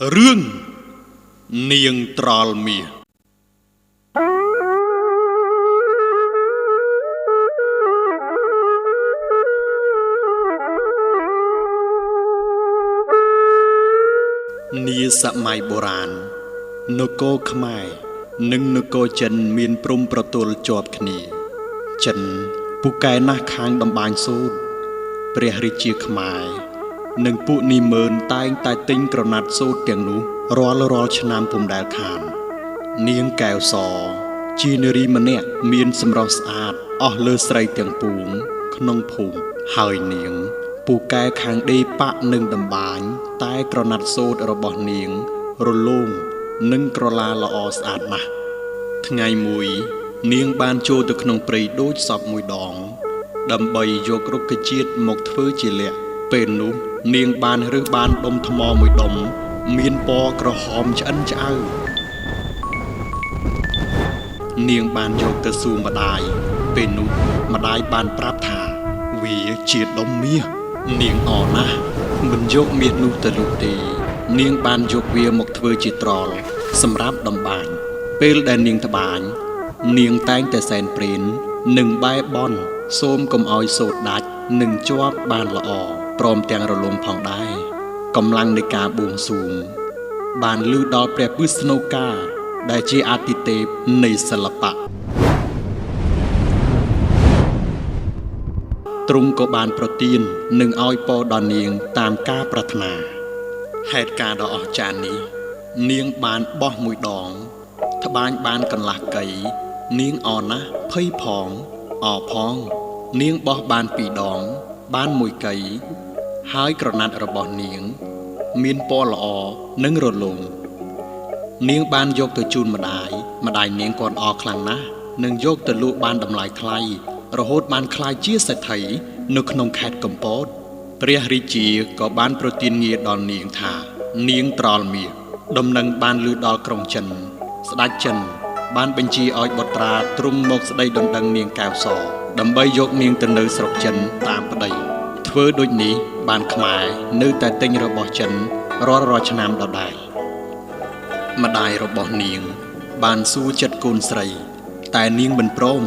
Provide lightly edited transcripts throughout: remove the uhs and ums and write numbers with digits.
រឿងនាងត្រល់មាសនាសម័យបុរាណនគរខ្មែរនិងនគរចិនមានព្រំប្រទល់ជាប់គ្នាចិនពូកែណាស់ខាងដំបានសូត្រព្រះរាជាខ្មែរនិងពួកនីមើនតែងតែទិញក្រណាត់សូត្រទាំងនោះរាល់ឆ្នាំពុំដែលខាននាងកែវសជានារីម្នាក់មានសម្រស់ស្អាតអស់លើស្រីទាំងពួងក្នុងភូមិហើយនាងពូកែខាងដេប៉ាក់និងដំបានតែក្រណាត់សូត្ររបស់នាងរលោងនិងក្រឡាល្អស្អាតណាស់ថ្ងៃមួយនាងបានចូលទៅក្នុងព្រៃដូចសពមួយដងដើម្បីយករុក្ខជាតិមកធ្វើជាល័ក្ខពេលនោះនាងបានរើសបានដុំថ្មមួយដុំមានពណ៌ក្រហមឆ្អិនឆ្អៅនាងបានយកទៅសួរម្ដាយពេលនោះម្ដាយបានប្រាប់ថាវាជាដុំមាសនាងអរណាស់មិនយកមាសនោះទៅលក់ទេនាងបានយកវាមកធ្វើជាត្រល់សម្រាប់ដំបានពេលដែលនាងត្បាញនាងតែងតែសែនព្រេននិងបែបន់សូមកុំឲ្យសូត្រដាច់និងជាប់បានល្អព្រមទាំងរលំផងដែរកម្លាំងនៃការបួងសួងបានលឺដល់ព្រះវិស្ណុកាដែលជាអាទិទេពនៃសិល្បៈទ្រង់ក៏បានប្រទាននឹងឲ្យពរដល់នាងតាមការប្រាថ្នាហេតុការណ៍ដ៏អស្ចារ្យនេះនាងបានបោះមួយដងត្បាញបានកន្លះកៃនាងអរណាស់ភ័យផងអរផងនាងបោះបានពីរដងបានមួយកៃហើយក្រណាត់របស់នាងមានពណ៌ល្អនិងរលោងនាងបានយកទៅជូនម្ដាយនាងគាត់អរខ្លាំងណាស់និងយកទៅលក់បានតម្លៃថ្លៃរហូតបានក្លាយជាសេដ្ឋីនៅក្នុងខេត្តកំពតព្រះរាជាក៏បានប្រទានងារដល់នាងថានាងត្រល់មាសដំណឹងបានឮដល់ក្រុងចិនស្ដេចចិនបានបញ្ជាឲ្យបុត្រាទ្រង់មកស្ដីដណ្ដឹងនាងកែវសដើម្បីយកនាងទៅនៅស្រុកចិនតាមប្តីធ្វើដូចនេះបានខ្មែរនៅតែទិញរបស់ចិនរាល់ឆ្នាំដដែលម្ដាយរបស់នាងបានសួរចិត្តកូនស្រីតែនាងមិនព្រម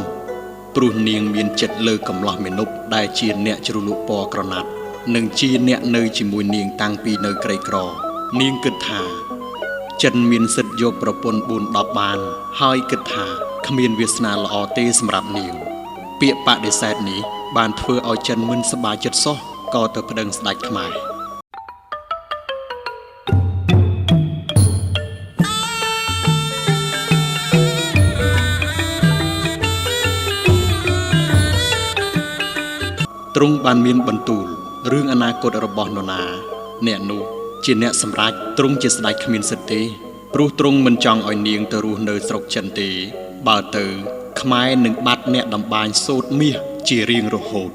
ព្រោះនាងមានចិត្តលើកំឡោះមាណពដែលជាអ្នកជ្រលក់ពណ៌ក្រណាត់និងជាអ្នកនៅជាមួយនាងតាំងពីនៅក្រីក្រនាងគិតថាចិនមានសិទ្ធិយកប្រពន្ធ4-10បានហើយគិតថាគ្មានវាសនាល្អទេសម្រាប់នាងពាក្យបដិសេធនេះបានធ្វើឲ្យចិនមិនសប្បាយចិត្តសោះក៏ទៅប្តឹងស្ដេចខ្មែរទ្រង់បានមានបន្ទូលរឿងអនាគតរបស់នរណាអ្នកនោះជាអ្នកសម្រេចទ្រង់ជាស្ដេចគ្មានសិទ្ធិទេព្រោះទ្រង់មិនចង់ឲ្យនាងទៅរស់នៅស្រុកចិនទេបើទៅខ្មែរនឹងបាត់អ្នកតម្បាញសូត្រមាសជារៀងរហូត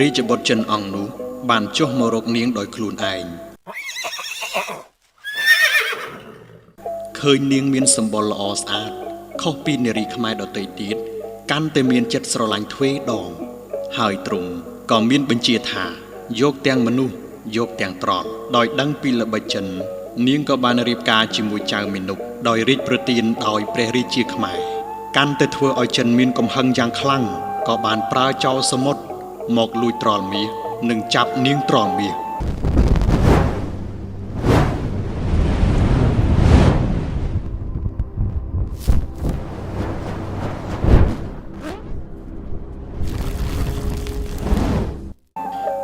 រាជបុត្រចិនអង្គនោះបានចុះមករកនាងដោយខ្លួនឯងឃើញនាងមានសម្បុរល្អស្អាតខុសពីនារីខ្មែរដទៃទៀតកាន់តែមានចិត្តស្រឡាញ់ទ្វេដងហើយទ្រង់ក៏មានបញ្ជាថាយកទាំងមនុស្សយកទាំងត្រល់ដោយដឹងពីល្បិចចិននាងក៏បានរៀបការជាមួយចៅមាណពដោយរាជប្រទានដោយព្រះរាជាខ្មែរកាន់តែធ្វើឲ្យចិនមានកំហឹងយ៉ាងខ្លាំងក៏បានប្រើចោលសមុទ្រមកលួចត្រល់មាសនិងចាប់នាងត្រល់មាស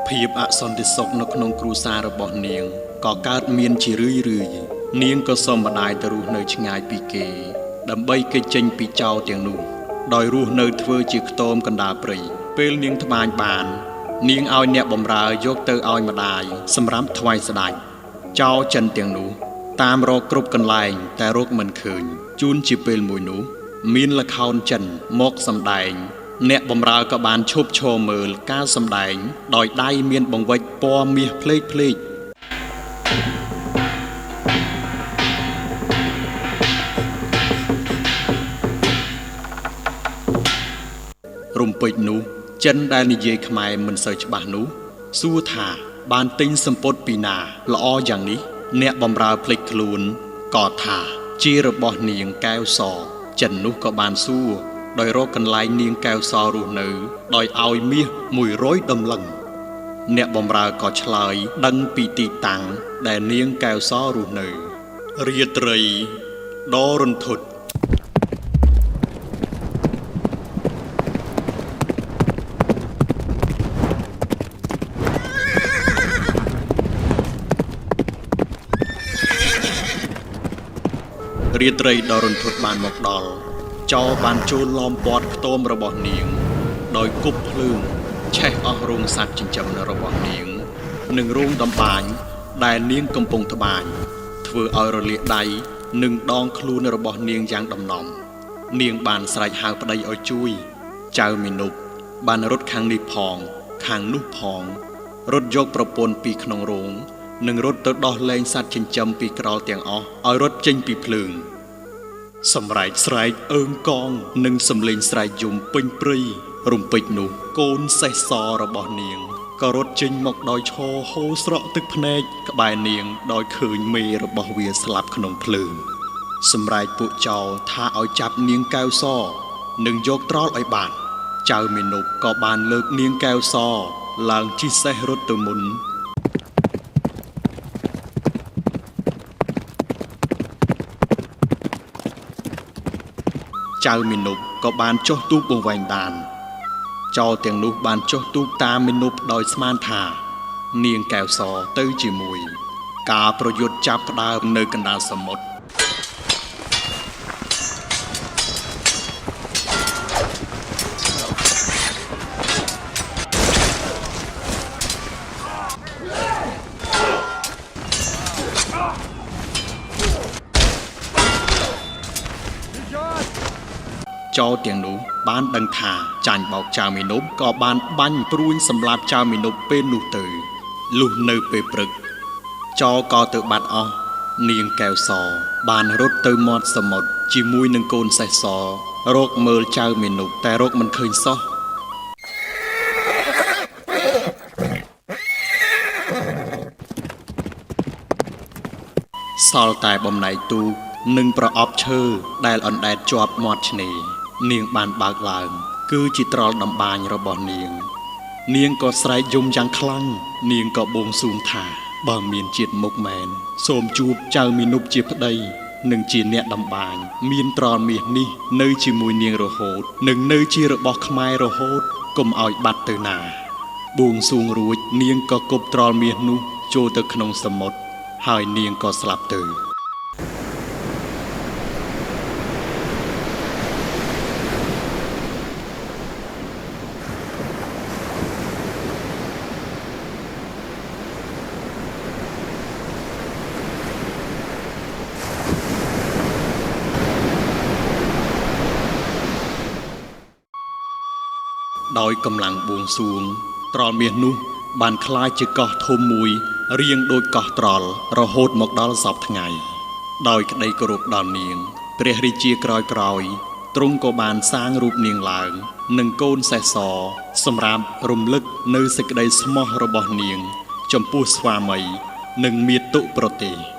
ភាពអសន្តិសុខនៅក្នុងគ្រួសាររបស់នាងក៏កើតមានជារឿយនាងក៏សុំម្ដាយទៅរស់នៅឆ្ងាយពីគេដើម្បីគេចចេញពីចោរទាំងនោះដោយរស់នៅធ្វើជាខ្ទមកណ្ដាលព្រៃពេលនាងត្បាញបាននាងឲ្យអ្នកបម្រើយកទៅឲ្យម្ដាយសម្រាប់ថ្វាយស្ដេចចោរចិនទាំងនោះតាមរកគ្រប់កន្លែងតែរកមិនឃើញជួនជាពេលមួយនោះមានល្ខោនចិនមកសម្ដែងអ្នកបម្រើក៏បានឈប់ឈរមើលការសម្ដែងដោយដៃមានបង្វិចពណ៌មាសភ្លេករំពេចនោះចិនដែលនិយាយខ្មែរមិនសូវច្បាស់នោះសួរថាបានទិញសម្ពត់ពីណាល្អយ៉ាងនេះ អ្នកបំរើភ្លេចខ្លួនក៏ថាជារបស់នាងកែវសចិននោះក៏បានសួរដោយរកកន្លែងនាងកែវសរស់នៅដោយឲ្យមាស100ដំឡឹងអ្នកបំរើក៏ឆ្លើយដឹងពីទីតាំងដែលនាងកែវសរស់នៅរាត្រីដ៏រន្ធត់រាត្រីដ៏រន្ធត់បានមកដល់ចោរបានចូលឡោមព័ទ្ធខ្ទមរបស់នាងដោយគប់ភ្លើងឆេះអស់រោងសត្វចិញ្ចឹមរបស់នាងនិងរោងដំបាញដែលនាងកំពុងត្បាញធ្វើឲ្យរលាកដៃនិងដងខ្លួនរបស់នាងយ៉ាងដំណំនាងបានស្រែកហៅប្តីឲ្យជួយចៅមីនុបបានរត់ខាងនេះផងខាងនោះផងរត់យកប្រពន្ធពីក្នុងរោងនិងរត់ទៅដោះលែងសត្វចិញ្ចឹមពីក្រល់ទាំងអស់ឲ្យរត់ចេញពីភ្លើងសម្រែកស្រែកអើងកងនិងសំឡេងស្រែកយំពេញព្រៃរំពេចនោះកូនសេះសរបស់នាងក៏រត់ចេញមកដោយឈរហូរស្រក់ទឹកភ្នែកក្បែរនាងដោយឃើញមេរបស់វាស្លាប់ក្នុងភ្លើងសម្រែកពួកចោរថាឲ្យចាប់នាងកែវសនិងយកត្រល់ឲ្យបានចៅមីនុបក៏បានលើកនាងកែវសឡើងជិះសេះរត់ទៅមុនចៅមីនុបក៏បានចុះទូកបង្វែងដានចោរទាំងនោះបានចុះទូកតាមមីនុបដោយស្មានថានាងកែវសទៅជាមួយការប្រយុទ្ធចាប់ផ្ដើមនៅកណ្ដាលសមុទ្រចោរទាំងនោះបានដឹងថាចាញ់បោកចៅមីនុបក៏បានបាញ់ព្រួញសម្លាប់ចៅមីនុបពេលនោះទៅលុះនៅពេលព្រឹកចោរក៏ទៅបាត់អស់នាងកែវសបានរត់ទៅមាត់សមុទ្រជាមួយនឹងកូនសេះសរកមើលចៅមីនុបតែរកមិនឃើញសោះសល់តែបំណែកទូកនិងប្រអប់ឈើដែលអណ្ដែតជាប់មាត់ឆ្នេរនាងបានបើកឡើងគឺជាត្រល់ដំបាញរបស់នាងនាងក៏ស្រែកយំយ៉ាងខ្លាំងនាងក៏បួងសួងថាបើមានជាតិមុខមែនសូមជួបចៅមីនុបជាប្តីនិងជាអ្នកដំបាញមានត្រល់មាសនេះនៅជាមួយនាងរហូតនិងនៅជារបស់ខ្មែររហូតកុំឲ្យបាត់ទៅណាបួងសួងរួចនាងក៏គប់ត្រល់មាសនោះចូលទៅក្នុងសមុទ្រហើយនាងក៏ស្លាប់ទៅដោយកម្លាំងបួងសួងត្រល់មាសនោះបានคล้ายជាកោះធំមួយរាងដូចកោះត្រល់រហូតមកដល់សពថ្ងៃដោយក្តីគោរពដល់នាងព្រះរាជាក្រោយទ្រង់ក៏បានសាងរូបនាងឡើងនិងកូនសេះសសម្រាប់រំលឹកនៅសេចក្តីស្មោះរបស់នាងចំពោះស្វាមីនិងមាតុប្រទេស